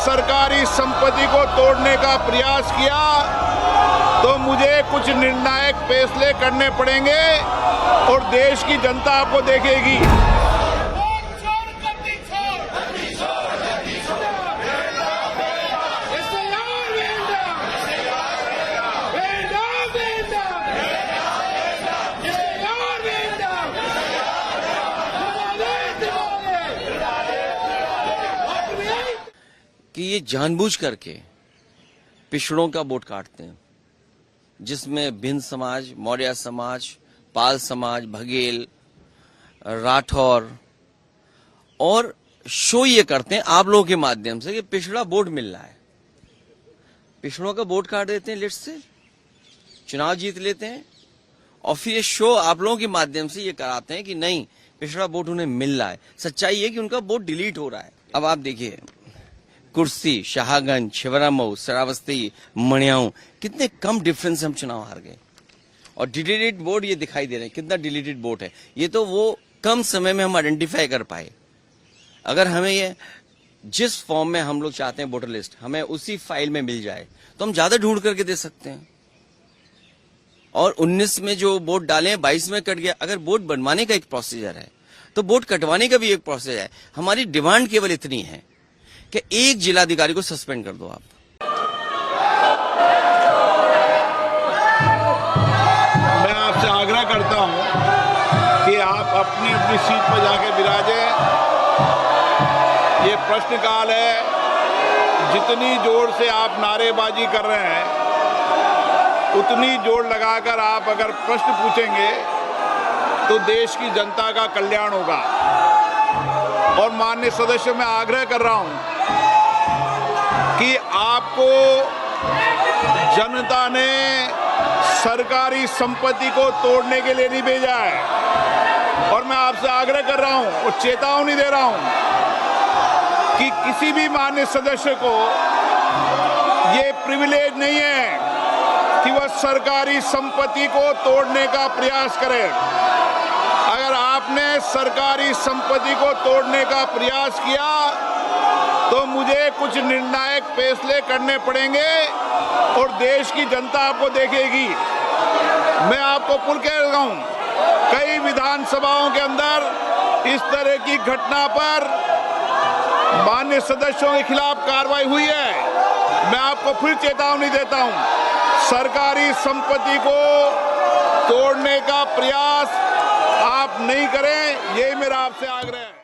सरकारी संपत्ति को तोड़ने का प्रयास किया तो मुझे कुछ निर्णायक फैसले करने पड़ेंगे और देश की जनता आपको देखेगी। कि ये जानबूझ करके पिछड़ों का वोट काटते हैं, जिसमें भिन्न समाज, मौर्य समाज, पाल समाज, बघेल, राठौर, और शो ये करते हैं आप लोगों के माध्यम से कि पिछड़ा वोट मिल रहा है, पिछड़ों का वोट काट देते हैं, लिस्ट से चुनाव जीत लेते हैं, और फिर ये शो आप लोगों के माध्यम से ये कराते हैं कि नहीं पिछड़ा वोट उन्हें मिल रहा है। सच्चाई है कि उनका वोट डिलीट हो रहा है। अब आप देखिए कुर्सी, शाहगंज, छिबरामऊ, श्रावस्ती, मणियाऊ, कितने कम डिफरेंस से हम चुनाव हार गए। और डिलीटेड वोट ये दिखाई दे रहे हैं, कितना डिलीटेड वोट है। ये तो वो कम समय में हम आइडेंटिफाई कर पाए। अगर हमें ये जिस फॉर्म में हम लोग चाहते हैं वोटर लिस्ट हमें उसी फाइल में मिल जाए तो हम ज्यादा ढूंढ करके दे सकते हैं। और 19 में जो वोट डाले 22 में कट गया। अगर वोट बनवाने का एक प्रोसीजर है तो वोट कटवाने का भी एक प्रोसीजर है। हमारी डिमांड केवल इतनी है कि एक जिलाधिकारी को सस्पेंड कर दो आप। मैं आपसे आग्रह करता हूं कि आप अपनी अपनी सीट पर जाके विराजें। ये प्रश्नकाल है, जितनी जोर से आप नारेबाजी कर रहे हैं उतनी जोर लगाकर आप अगर प्रश्न पूछेंगे तो देश की जनता का कल्याण होगा। और माननीय सदस्य, मैं आग्रह कर रहा हूं कि आपको जनता ने सरकारी संपत्ति को तोड़ने के लिए नहीं भेजा है। और मैं आपसे आग्रह कर रहा हूं और चेतावनी दे रहा हूं कि किसी भी माननीय सदस्य को ये प्रिविलेज नहीं है कि वह सरकारी संपत्ति को तोड़ने का प्रयास करे। अगर आपने सरकारी संपत्ति को तोड़ने का प्रयास किया तो मुझे कुछ निर्णायक फैसले करने पड़ेंगे और देश की जनता आपको देखेगी। मैं आपको पुल कह रहा हूं, कई विधानसभाओं के अंदर इस तरह की घटना पर माननीय सदस्यों के खिलाफ कार्रवाई हुई है। मैं आपको फिर चेतावनी देता हूं, सरकारी संपत्ति को तोड़ने का प्रयास आप नहीं करें, यही मेरा आपसे आग्रह है।